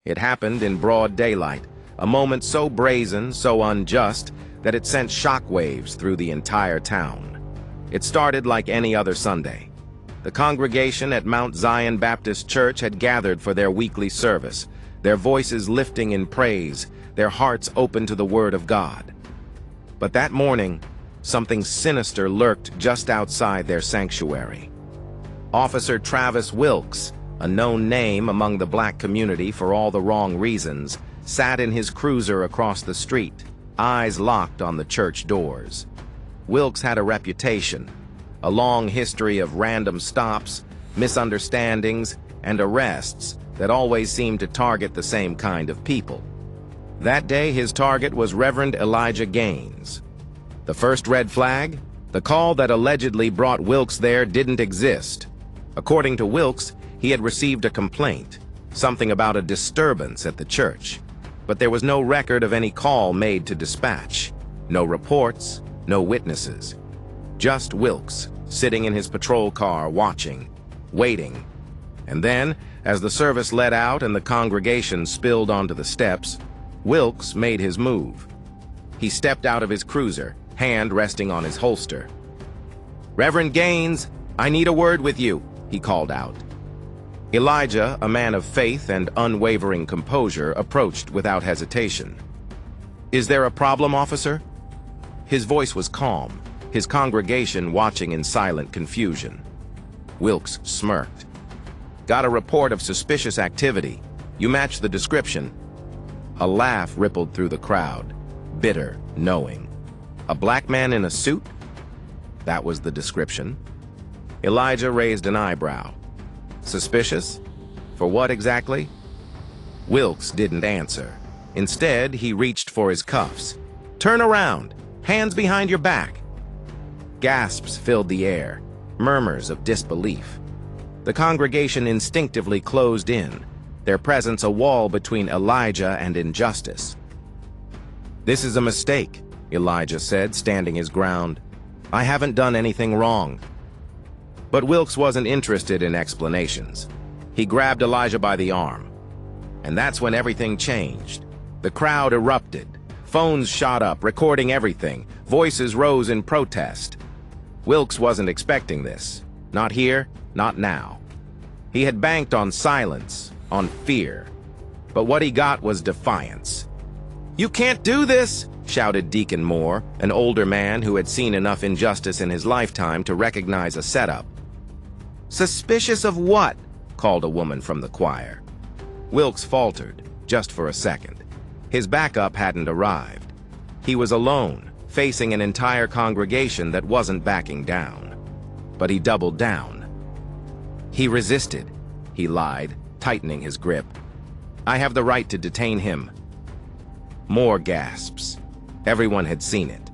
It happened in broad daylight, a moment so brazen, so unjust, that it sent shockwaves through the entire town. It started like any other Sunday. The congregation at Mount Zion Baptist Church had gathered for their weekly service, their voices lifting in praise, their hearts open to the Word of God. But that morning, something sinister lurked just outside their sanctuary. Officer Travis Wilkes, a known name among the black community for all the wrong reasons, sat in his cruiser across the street, eyes locked on the church doors. Wilkes had a reputation, a long history of random stops, misunderstandings, and arrests that always seemed to target the same kind of people. That day, his target was Reverend Elijah Gaines. The first red flag? The call that allegedly brought Wilkes there didn't exist. According to Wilkes, he had received a complaint, something about a disturbance at the church. But there was no record of any call made to dispatch. No reports, no witnesses. Just Wilkes, sitting in his patrol car, watching, waiting. And then, as the service let out and the congregation spilled onto the steps, Wilkes made his move. He stepped out of his cruiser, hand resting on his holster. "Reverend Gaines, I need a word with you," he called out. Elijah, a man of faith and unwavering composure, approached without hesitation. "Is there a problem, officer?" His voice was calm, his congregation watching in silent confusion. Wilkes smirked. "Got a report of suspicious activity. You match the description." A laugh rippled through the crowd, bitter, knowing. "A black man in a suit?" That was the description. Elijah raised an eyebrow. "Suspicious? For what exactly?" Wilkes didn't answer. Instead, he reached for his cuffs. "Turn around! Hands behind your back!" Gasps filled the air, murmurs of disbelief. The congregation instinctively closed in, their presence a wall between Elijah and injustice. "This is a mistake," Elijah said, standing his ground. "I haven't done anything wrong." But Wilkes wasn't interested in explanations. He grabbed Elijah by the arm. And that's when everything changed. The crowd erupted. Phones shot up, recording everything. Voices rose in protest. Wilkes wasn't expecting this. Not here, not now. He had banked on silence, on fear. But what he got was defiance. "You can't do this!" shouted Deacon Moore, an older man who had seen enough injustice in his lifetime to recognize a setup. "Suspicious of what?" called a woman from the choir. Wilkes faltered, just for a second. His backup hadn't arrived. He was alone, facing an entire congregation that wasn't backing down. But he doubled down. "He resisted," he lied, tightening his grip. "I have the right to detain him." More gasps. Everyone had seen it.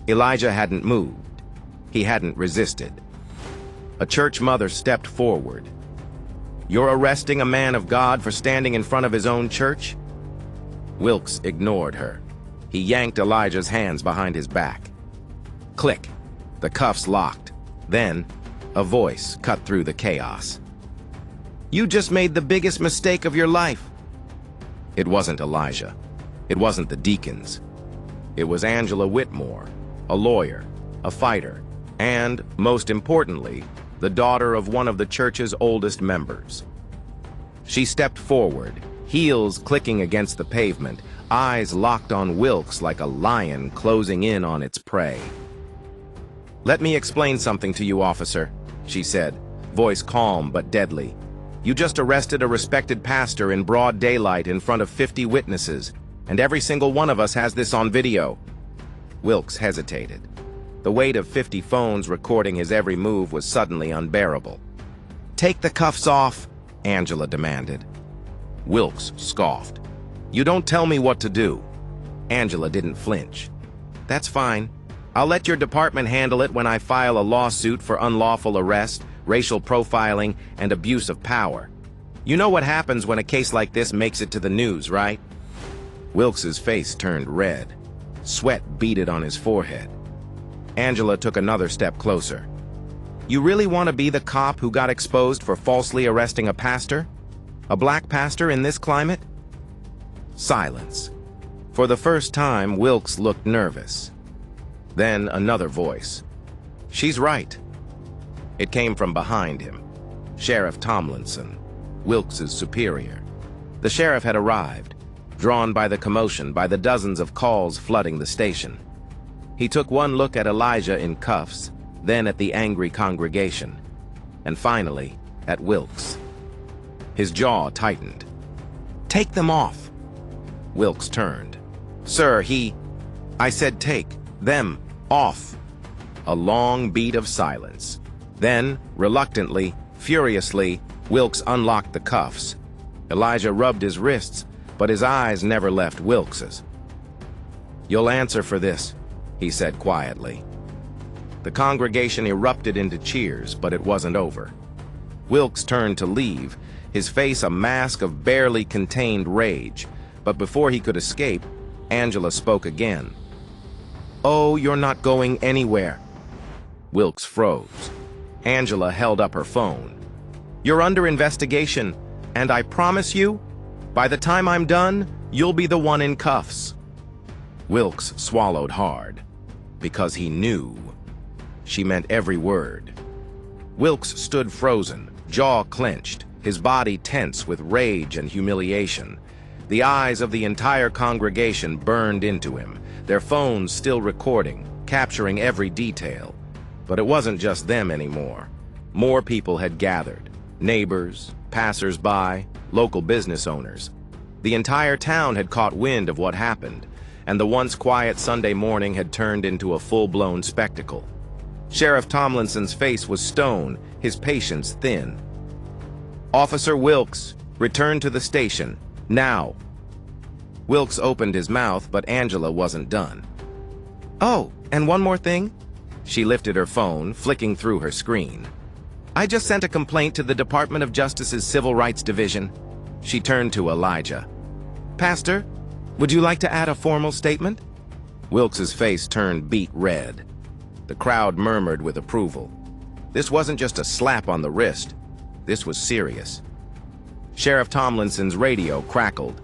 Elijah hadn't moved. He hadn't resisted. A church mother stepped forward. "You're arresting a man of God for standing in front of his own church?" Wilkes ignored her. He yanked Elijah's hands behind his back. Click. The cuffs locked. Then, a voice cut through the chaos. "You just made the biggest mistake of your life." It wasn't Elijah. It wasn't the deacons. It was Angela Whitmore, a lawyer, a fighter, and, most importantly, the daughter of one of the church's oldest members. She stepped forward, heels clicking against the pavement, eyes locked on Wilkes like a lion closing in on its prey. "Let me explain something to you, officer," she said, voice calm but deadly. "You just arrested a respected pastor in broad daylight in front of 50 witnesses, and every single one of us has this on video." Wilkes hesitated. The weight of 50 phones recording his every move was suddenly unbearable. "Take the cuffs off," Angela demanded. Wilkes scoffed. "You don't tell me what to do." Angela didn't flinch. "That's fine. I'll let your department handle it when I file a lawsuit for unlawful arrest, racial profiling, and abuse of power. You know what happens when a case like this makes it to the news, right?" Wilkes's face turned red. Sweat beaded on his forehead. Angela took another step closer. "You really want to be the cop who got exposed for falsely arresting a pastor? A black pastor in this climate? Silence. For the first time, Wilkes looked nervous. Then another voice. "She's right." It came from behind him. Sheriff Tomlinson, Wilkes's superior. The sheriff had arrived, drawn by the commotion, by the dozens of calls flooding the station. He took one look at Elijah in cuffs, then at the angry congregation, and finally at Wilkes. His jaw tightened. "Take them off." Wilkes turned. "Sir, I said take them off." A long beat of silence. Then, reluctantly, furiously, Wilkes unlocked the cuffs. Elijah rubbed his wrists, but his eyes never left Wilkes's. "You'll answer for this," he said quietly. The congregation erupted into cheers, but it wasn't over. Wilkes turned to leave, his face a mask of barely contained rage. But before he could escape, Angela spoke again. "Oh, you're not going anywhere." Wilkes froze. Angela held up her phone. "You're under investigation, and I promise you, by the time I'm done, you'll be the one in cuffs." Wilkes swallowed hard, because he knew. She meant every word. Wilkes stood frozen, jaw clenched, his body tense with rage and humiliation. The eyes of the entire congregation burned into him, their phones still recording, capturing every detail. But it wasn't just them anymore. More people had gathered. Neighbors, passers-by, local business owners. The entire town had caught wind of what happened, and the once quiet Sunday morning had turned into a full-blown spectacle. Sheriff Tomlinson's face was stone, his patience thin. "Officer Wilkes, return to the station. Now." Wilkes opened his mouth, but Angela wasn't done. "Oh, and one more thing." She lifted her phone, flicking through her screen. "I just sent a complaint to the Department of Justice's Civil Rights Division." She turned to Elijah. "Pastor, would you like to add a formal statement?" Wilkes's face turned beet red. The crowd murmured with approval. This wasn't just a slap on the wrist. This was serious. Sheriff Tomlinson's radio crackled.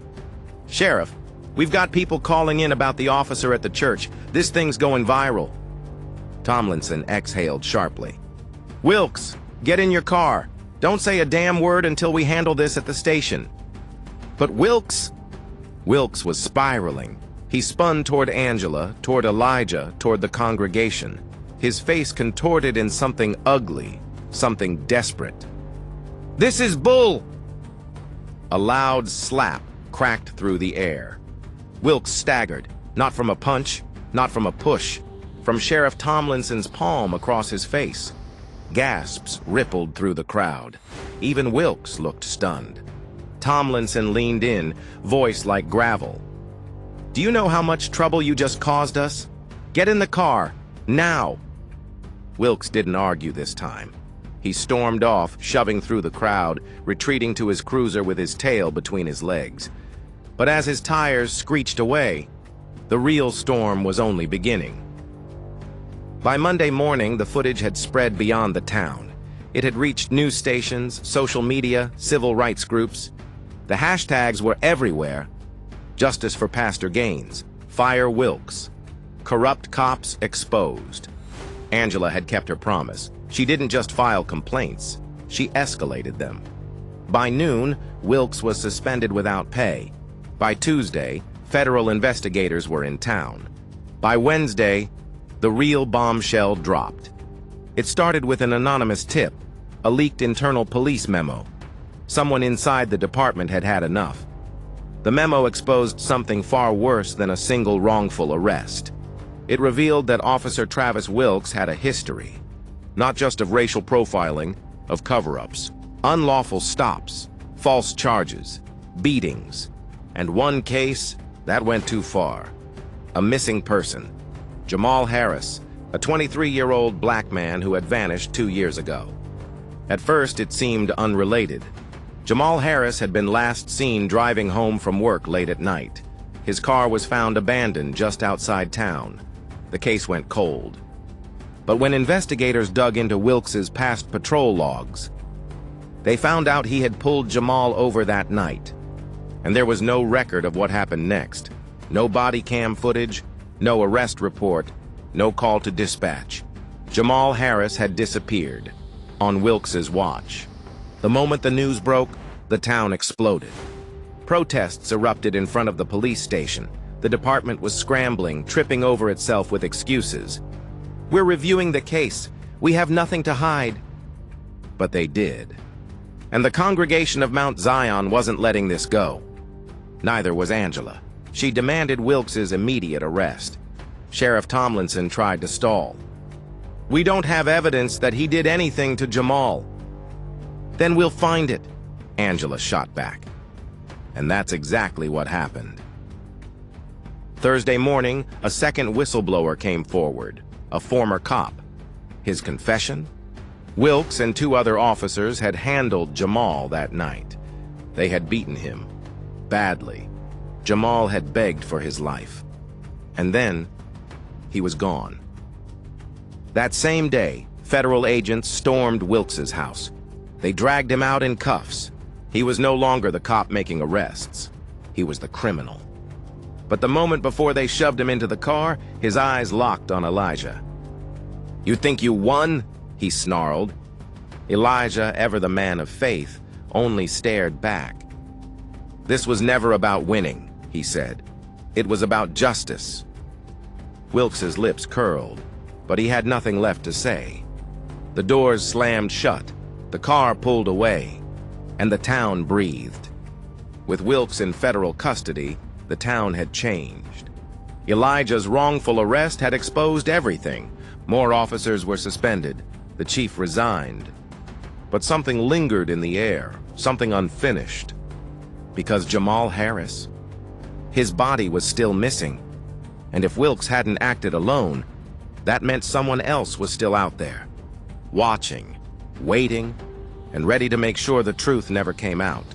"Sheriff, we've got people calling in about the officer at the church. This thing's going viral." Tomlinson exhaled sharply. "Wilkes, get in your car. Don't say a damn word until we handle this at the station." "But Wilkes..." Wilkes was spiraling. He spun toward Angela, toward Elijah, toward the congregation. His face contorted in something ugly, something desperate. "This is bull!" A loud slap cracked through the air. Wilkes staggered, not from a punch, not from a push, from Sheriff Tomlinson's palm across his face. Gasps rippled through the crowd. Even Wilkes looked stunned. Tomlinson leaned in, voice like gravel. "Do you know how much trouble you just caused us? Get in the car, now!" Wilkes didn't argue this time. He stormed off, shoving through the crowd, retreating to his cruiser with his tail between his legs. But as his tires screeched away, the real storm was only beginning. By Monday morning, the footage had spread beyond the town. It had reached news stations, social media, civil rights groups. The hashtags were everywhere. Justice for Pastor Gaines, Fire Wilkes, Corrupt Cops Exposed. Angela had kept her promise. She didn't just file complaints, she escalated them. By noon, Wilkes was suspended without pay. By Tuesday, federal investigators were in town. By Wednesday, the real bombshell dropped. It started with an anonymous tip, a leaked internal police memo. Someone inside the department had had enough. The memo exposed something far worse than a single wrongful arrest. It revealed that Officer Travis Wilkes had a history, not just of racial profiling, of cover-ups, unlawful stops, false charges, beatings, and one case that went too far. A missing person, Jamal Harris, a 23-year-old black man who had vanished 2 years ago. At first, it seemed unrelated. Jamal Harris had been last seen driving home from work late at night. His car was found abandoned just outside town. The case went cold. But when investigators dug into Wilkes's past patrol logs, they found out he had pulled Jamal over that night. And there was no record of what happened next. No body cam footage, no arrest report, no call to dispatch. Jamal Harris had disappeared on Wilkes's watch. The moment the news broke, the town exploded. Protests erupted in front of the police station. The department was scrambling, tripping over itself with excuses. "We're reviewing the case. We have nothing to hide." But they did. And the congregation of Mount Zion wasn't letting this go. Neither was Angela. She demanded Wilkes's immediate arrest. Sheriff Tomlinson tried to stall. "We don't have evidence that he did anything to Jamal." "Then we'll find it," Angela shot back. And that's exactly what happened. Thursday morning, a second whistleblower came forward, a former cop. His confession? Wilkes and 2 other officers had handled Jamal that night. They had beaten him. Badly. Jamal had begged for his life. And then, he was gone. That same day, federal agents stormed Wilkes's house. They dragged him out in cuffs. He was no longer the cop making arrests. He was the criminal. But the moment before they shoved him into the car, his eyes locked on Elijah. "You think you won?" he snarled. Elijah, ever the man of faith, only stared back. "This was never about winning," he said. "It was about justice." Wilkes's lips curled, but he had nothing left to say. The doors slammed shut, the car pulled away, and the town breathed. With Wilkes in federal custody, the town had changed. Elijah's wrongful arrest had exposed everything. More officers were suspended. The chief resigned. But something lingered in the air, something unfinished. Because Jamal Harris, his body was still missing. And if Wilkes hadn't acted alone, that meant someone else was still out there, watching, waiting, and ready to make sure the truth never came out.